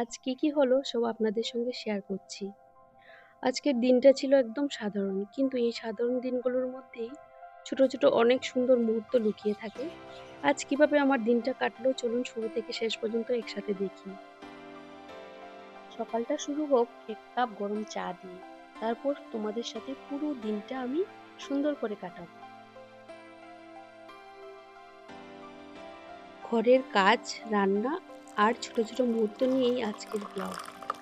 আজ কি হলো সব আপনাদের সঙ্গে শেয়ার করছি। আজকের দিনটা ছিল একদম সাধারণ। কিন্তু এই সাধারণ দিনগুলোর মধ্যেই ছোট অনেক সুন্দর মুহূর্ত লুকিয়ে থাকে। আজ কিভাবে আমার দিনটা কাটলো চলুন শুরু থেকে শেষ পর্যন্ত একসাথে দেখি। সকালটা শুরু হোক এক কাপ গরম চা দিয়ে। তারপর তোমাদের সাথে পুরো দিনটা আমি সুন্দর করে কাটাবো। ঘরের কাজ, রান্না আর ছোট মুহূর্ত নিয়েই আজকের ব্লগ।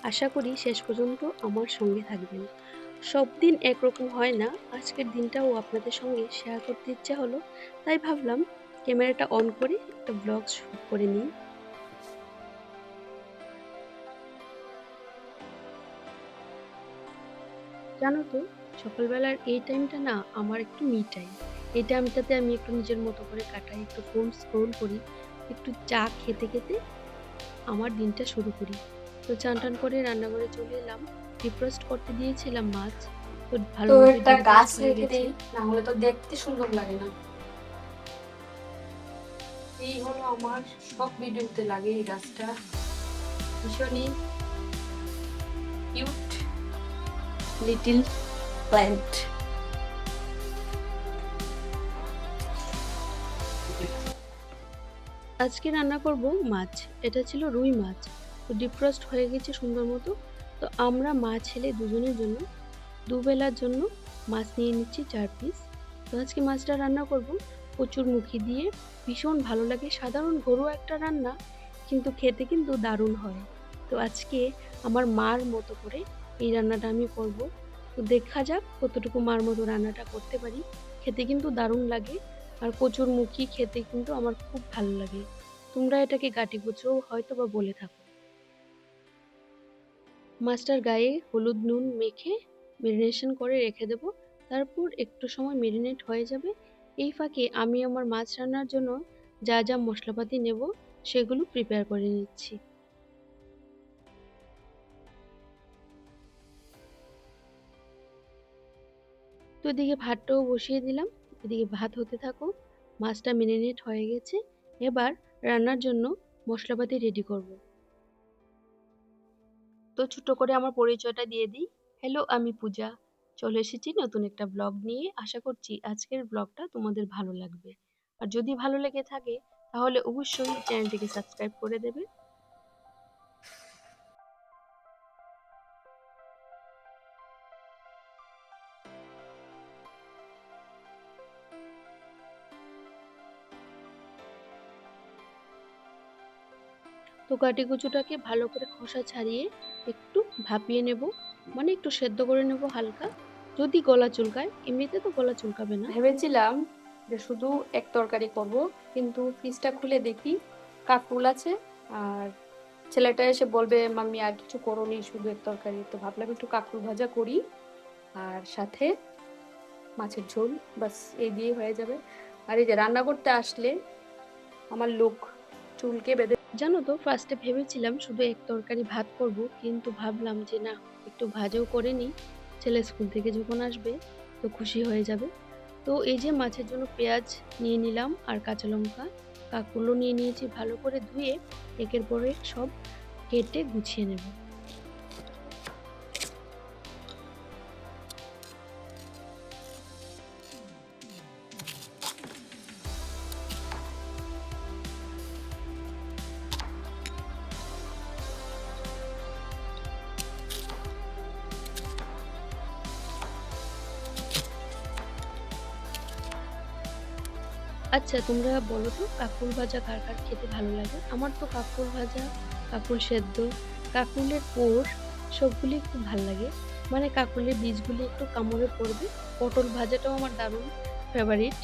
আশা করি শেষ পর্যন্ত আমার সঙ্গে থাকবেন। সব দিন একরকম হয় না, আজকের দিনটাও আপনাদের সঙ্গে শেয়ার করতে ইচ্ছা হলো, তাই ভাবলাম ক্যামেরাটা অন করে একটা ব্লগ শুট করে নিই। জানো তো, সকালবেলার এই টাইমটা না আমার একটু মি টাইম। এই টাইমটাতে আমি একটু নিজের মতো করে কাটাই, একটু ফোন স্ক্রোল করি, একটু চা খেতে আমার দিনটা শুরু করি। তো চান টান করে রান্নাঘরে চলে এলাম। ডিফ্রস্ট করতে দিয়েছিলাম মাছ, তো তো ভালোভাবে একটা গাছ ডিফ্রস্ট হয়ে রেখে গেছে। দেই, না হলে তো দেখতে সুন্দর লাগে না। এই হলো আমার সব ভিডিওতে লাগে এই গাছটা, ভীষণই কিউট লিটল প্ল্যান্ট। আজকে রান্না করব মাছ। এটা ছিল রুই মাছ। তো ডিফ্রস্ট হয়ে গেছে সুন্দর মতো। তো আমরা মা ছেলে দুজনের জন্য দুবেলার জন্য মাছ নিয়ে নিচ্ছি 4 পিস। তো আজকে মাছটা রান্না করব কচুরমুখী দিয়ে। ভীষণ ভালো লাগে, সাধারণ ঘরোয়া একটা রান্না, কিন্তু খেতে কিন্তু দারুণ হয়। তো আজকে আমার মার মতো করে এই রান্নাটা আমি করব। তো দেখা যাক কতটুকু মার মতো রান্নাটা করতে পারি। খেতে কিন্তু দারুণ লাগে। আর কচুরমুখী খেতে কিন্তু আমার খুব ভালো লাগে। তোমরা এটাকে গাটি কচুও হয়তো বা বলে থাকো। মাছটার গায়ে হলুদ নুন মেখে মেরিনেশন করে রেখে দেবো। তারপর একটু সময় মেরিনেট হয়ে যাবে। এই ফাঁকে আমি আমার মাছ রান্নার জন্য যা মশলাপাতি নেব সেগুলো প্রিপেয়ার করে নিচ্ছি। তো এদিকে ভাতটাও বসিয়ে দিলাম, এদিকে ভাত হতে থাকো। মাছটা মেরিনেট হয়ে গেছে। এবার রান্নার জন্য মশলাপাতি রেডি করব। তো ছোট করে আমার পরিচয়টা দিয়ে দিই। হ্যালো, আমি পূজা। চলে এসেছি নতুন একটা ব্লগ নিয়ে। আশা করছি আজকের ব্লগটা তোমাদের ভালো লাগবে। আর যদি ভালো লেগে থাকে তাহলে অবশ্যই চ্যানেলটিকে সাবস্ক্রাইব করে দেবে। তো কাটি কচুটাকে ভালো করে খোসা ছাড়িয়ে একটু ভাপিয়ে নেব, মানে একটু সেদ্ধ করে নেব হালকা। যদি গলা চুলকায়, এমনিতে তো গলা চুলকাবে না। ভেবেছিলাম যে শুধু এক তরকারি করব, কিন্তু ফ্রিজটা খুলে দেখি কাকরুল আছে। আর ছেলেটা এসে বলবে মাম্মি আর কিছু করোনি, শুধু এক তরকারি। তো ভাবলাম একটু কাকরুল ভাজা করি আর সাথে মাছের ঝোল, বাস এই দিয়ে হয়ে যাবে। আর এই যে রান্না করতে আসলে আমার লোক চুলকে বেঁধে। জানো তো, ফার্স্টে ভেবেছিলাম শুধু এক তরকারি ভাত করব, কিন্তু ভাবলাম যে না, একটু ভাজাও করে নিই। ছেলে স্কুল থেকে যখন আসবে তো খুশি হয়ে যাবে। তো এই যে মাছের জন্য পেঁয়াজ নিয়ে নিলাম আর কাঁচা লঙ্কা, কাঁকরোলও নিয়ে নিয়েছি, ভালো করে ধুয়ে একের পর এক সব কেটে গুছিয়ে নেব। আচ্ছা, তোমরা বলো তো কাঁকরোল ভাজা কার কার খেতে ভালো লাগে? আমার তো কাঁকরোল ভাজা, কাঁকরোল সেদ্ধ, কাঁকরোলের পোড় সবগুলি খুব ভালো লাগে। মানে কাঁকরোলের বীজগুলি একটু কামড়ে পড়বে। পটল ভাজাটাও আমার দারুণ ফেভারিট।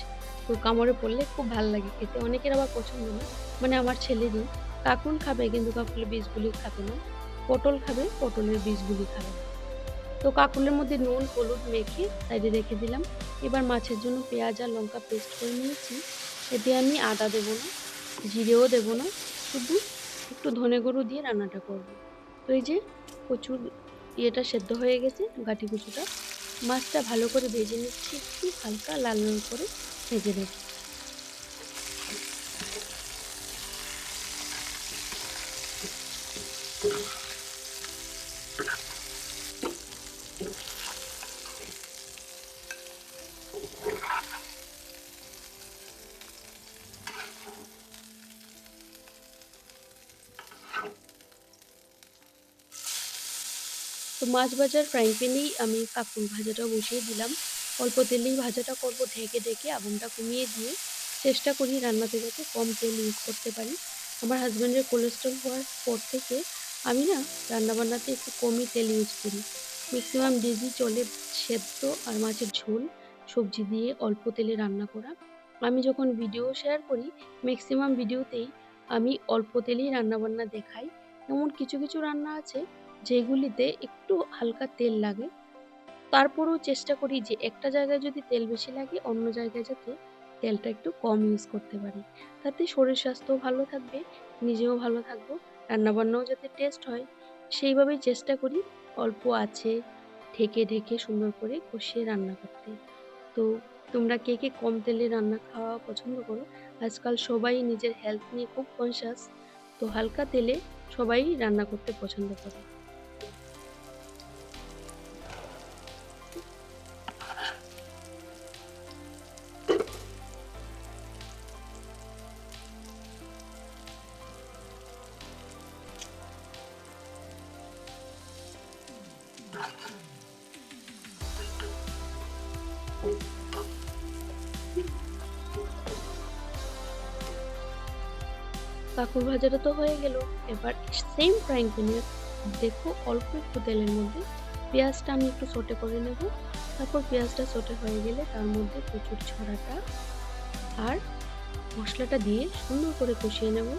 তো কামড়ে পড়লে খুব ভালো লাগে খেতে। অনেকের আবার পছন্দ না, মানে আমার ছেলেরই। কাঁকরোল খাবে কিন্তু কাঁকরোলের বীজগুলি খাবে না। পটল খাবে, পটলের বীজগুলি খাবে না। তো কাঁকরোলের মধ্যে নুন হলুদ মেখে সাইডে রেখে দিলাম। এবার মাছের জন্য পেঁয়াজ আর লঙ্কা পেস্ট করে নিয়েছি। এতে আমি আদা দেবো না, জিরেও দেবো না, শুধু একটু ধনে গুঁড়ো দিয়ে রান্নাটা করব। তো এই যে কচুর ইয়েটা সেদ্ধ হয়ে গেছে, গাটি কচুটা। মাছটা ভালো করে ভেজে নিচ্ছি, একটু হালকা লাল লাল করে ভেজে নেব। মাছ ভাজার ফ্রাইং প্যানেই আমি কাঁকরোল ভাজাটা বসিয়ে দিলাম। অল্প তেলেই ভাজাটা করব, ঢেকে ঢেকে আগুনটা কমিয়ে দিয়ে চেষ্টা করি রান্নাতে যাতে কম তেল ইউজ করতে পারি। আমার হাজব্যান্ডের কোলেস্ট্রল হওয়ার পর থেকে আমি না রান্নাবান্নাতে একটু কমই তেল ইউজ করি। ম্যাক্সিমাম ডেজই চলে সেদ্ধ আর মাছের ঝোল, সবজি দিয়ে অল্প তেলে রান্না করা। আমি যখন ভিডিও শেয়ার করি ম্যাক্সিমাম ভিডিওতেই আমি অল্প তেলেই রান্নাবান্না দেখাই। এমন কিছু কিছু রান্না আছে যেগুলিতে একটু হালকা তেল লাগে, তারপরেও চেষ্টা করি যে একটা জায়গায় যদি তেল বেশি লাগে অন্য জায়গায় যাতে তেলটা একটু কম ইউজ করতে পারি। তাতে শরীর স্বাস্থ্যও ভালো থাকবে, নিজেও ভালো থাকবো, রান্নাবান্নাও যাতে টেস্ট হয় সেইভাবেই চেষ্টা করি অল্প আঁচে ঢেকে ঢেকে সুন্দর করে কষিয়ে রান্না করতে। তো তোমরা কে কে কম তেলে রান্না খাওয়া পছন্দ করো? আজকাল সবাই নিজের হেলথ নিয়ে খুব কনসাস, তো হালকা তেলে সবাই রান্না করতে পছন্দ করে। কাঁকরোল ভাজাটা তো হয়ে গেল। এবার সেম ফ্রাইং প্যানে দেখো অল্প একটু তেলের মধ্যে পেঁয়াজটা আমি একটু সটে করে নেব। তারপর পেঁয়াজটা সটে হয়ে গেলে তার মধ্যে কচুর ছড়াটা আর মশলাটা দিয়ে সুন্দর করে কষিয়ে নেব।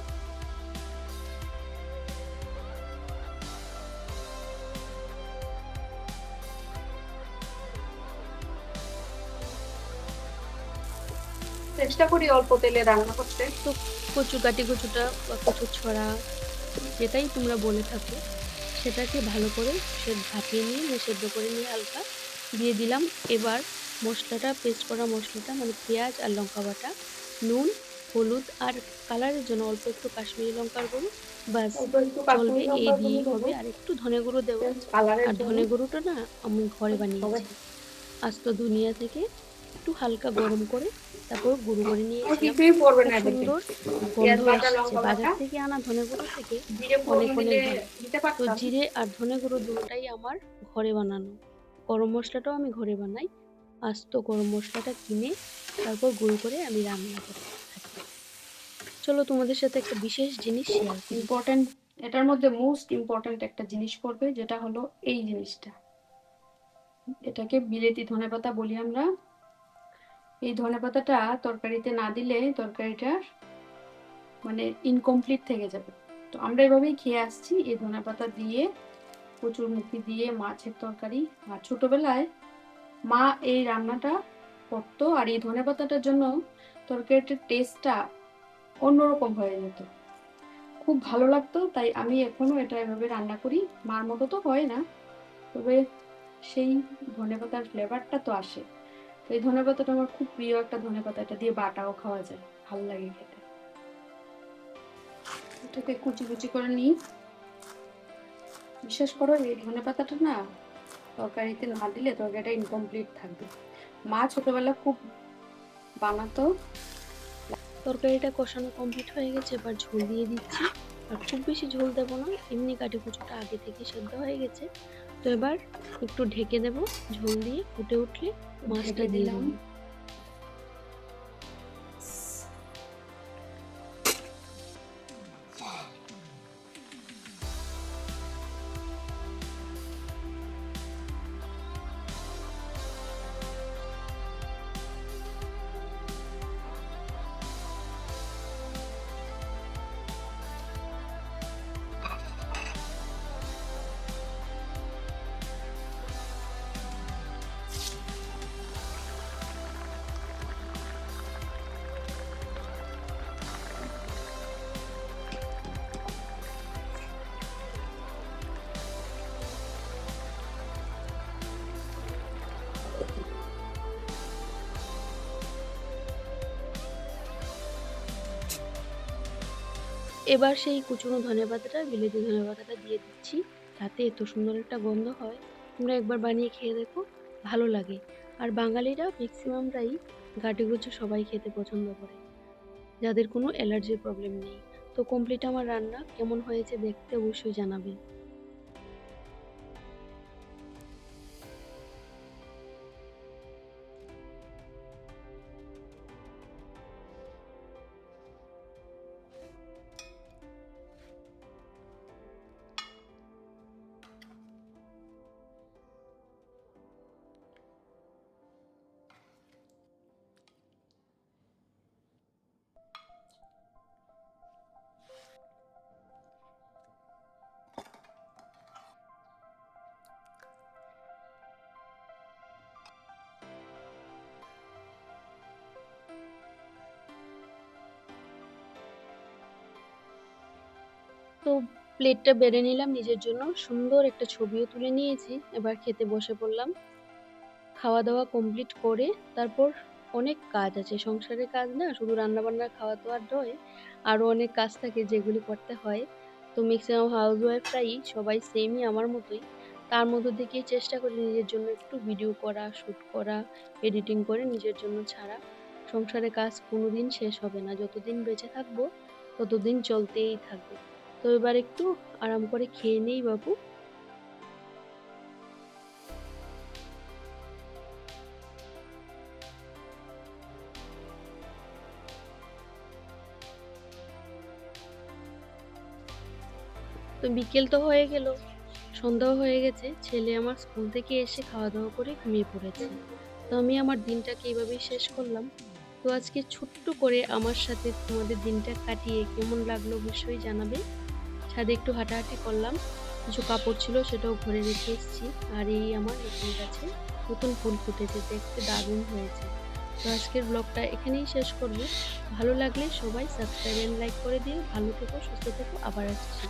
চেষ্টা করি অল্প তেলে রান্না করতে। তো কচুটা বা কচুর ছড়া যেটাই তোমরা বলে থাকো সেটাকে ভালো করে ভাপিয়ে নিয়ে সেদ্ধ করে নিয়ে হালকা দিয়ে দিলাম। এবার মশলাটা, পেস্ট করা মশলাটা মানে পেঁয়াজ আর লঙ্কা বাটা, নুন, হলুদ আর কালারের জন্য অল্প একটু কাশ্মীরি লঙ্কার গুঁড়ো, বাস অল্প একটু চলবে, কাশ্মীরি এই লঙ্কার গুঁড়ো দিয়েই দেবো হবে। আর একটু ধনে গুঁড়ো দেবো। জাস্ট কালারের আর জন্য। ধনে গুঁড়োটা না আমি ঘরে হবে। বানিয়েছি, আস্ত ধনিয়া থেকে একটু হালকা গরম করে তারপর গুঁড়ো করে আর নিয়েছিলাম। কিছুই পড়বে খুব না দেখবেন। সুন্দর গন্ধ পেঁয়াজ বাটা, এসছে, লঙ্কা বাজার বাটা, থেকে আনা ধনে গুঁড়ো থেকে জিরে অনেক ফোড়ন অনেক দিলে ভালো। দিতে তো পারতাম। জিরে আর ধনে গুঁড়ো দুটোটাই আমার ঘরে বানানো। গরম মশলাটাও আমি ঘরে বানাই। আস্ত গরম মশলাটা কিনে তারপর গুঁড়ো করে আমি রান্না করে থাকি। চলো তোমাদের সাথে একটা বিশেষ জিনিস শেয়ার করি। ইম্পর্টেন্ট, এটার মধ্যে মোস্ট ইম্পর্টেন্ট একটা জিনিস পড়বে, যেটা হলো এই জিনিসটা। এটাকে বিলেতি ধনেপাতা বলি আমরা। এই ধনেপাতাটা তরকারিতে না দিলে তরকারিটা মানে ইনকমপ্লিট থেকে যাবে। তো আমরা এভাবেই খেয়ে আসছি এই ধনেপাতা দিয়ে, কচুরমুখী দিয়ে মাছের তরকারি। আর ছোটবেলায় মা এই রান্নাটা করতো, আর এই ধনেপাতাটার জন্য তরকারিটার টেস্টটা অন্যরকম হয়ে যেত, খুব ভালো লাগতো। তাই আমি এখনো এটা এভাবে রান্না করি। মার মতো তো হয় না, তবে সেই ধনেপাতার ফ্লেভারটা তো আসে। তো এই ধনেপাতাটা আমার খুব প্রিয় একটা ধনেপাতা, এটা দিয়ে বাটাও খাওয়া যায়, ভালো লাগে খেতে। এটাকে কুচি কুচি করে নিই। বিশেষ করে এই ধনেপাতাটা না তরকারিতে না দিলে তরকারিটা ইনকমপ্লিট থাকবে। মা ছোটবেলা খুব বানাতো। তরকারিটা কষানো কমপ্লিট হয়ে গেছে, এবার ঝোল দিয়ে দিচ্ছি। আর খুব বেশি ঝোল দেবো না, এমনি কাটি কুচুটা আগে থেকে সেদ্ধ হয়ে গেছে। তো এবার একটু ঢেকে দেবো, ঝোল দিয়ে ফুটে উঠলে মাছটা দিয়ে দিলাম। দেবো। এবার সেই কুচনো ধনেপাতাটা, বিলেতি ধনেপাতাটা দিয়ে দিচ্ছি। তাতে এত সুন্দর একটা গন্ধ হয়, তোমরা একবার বানিয়ে খেয়ে দেখো, ভালো লাগে। আর বাঙালিরা ম্যাক্সিমামটাই গাটিগুচো সবাই খেতে পছন্দ করে, যাদের কোনো অ্যালার্জির প্রবলেম নেই। তো কমপ্লিট আমার রান্না কেমন হয়েছে দেখতে অবশ্যই জানাবে। তো প্লেটটা বেড়ে নিলাম নিজের জন্য। সুন্দর একটা ছবিও তুলে নিয়েছি। এবার খেতে বসে পড়লাম। খাওয়া-দাওয়া কমপ্লিট করে তারপর অনেক কাজ আছে। সংসারের কাজ না শুধু রান্না-বান্না, খাওয়া-দাওয়া নয়, আরো অনেক কাজ থাকে যেগুলি করতে হয়। তো মেক্সিমাম হাউসওয়াইফরাই সবাই সেমই আমার মতোই। তার মধ্য থেকেই চেষ্টা করি নিজের জন্য একটু ভিডিও করা, শুট করা, এডিটিং করে নিজের জন্য ছাড়া। সংসারের কাজ কোনোদিন শেষ হবে না। যতদিন বেঁচে থাকবো ততদিন চলতেই থাকবে। তো এবার একটু আরাম করে খেয়ে নেই বাপু। তো বিকেল তো হয়ে গেল। সন্ধ্যাও হয়ে গেছে। ছেলে আমার স্কুল থেকে এসে খাওয়া-দাওয়া করে ঘুমিয়ে পড়েছে। তো আমি আমার দিনটাকে এভাবেই শেষ করলাম। তো আজকে ছোট্ট করে আমার সাথে তোমাদের দিনটা কাটিয়ে কেমন লাগলো অবশ্যই জানাবে। ছাদে একটু হাঁটাহাঁটি করলাম। কিছু কাপড় ছিল সেটাও ঘরে রেখে এসেছি। আর এই আমার নতুন গাছে নতুন ফুল ফুটেছে, দেখতে দারুণ হয়েছে। তো আজকের ব্লগটা এখানেই শেষ করব। ভালো লাগলে সবাই সাবস্ক্রাইব এন্ড লাইক করে দিও। ভালো থেকো, সুস্থ থেকো। আবার আসছি।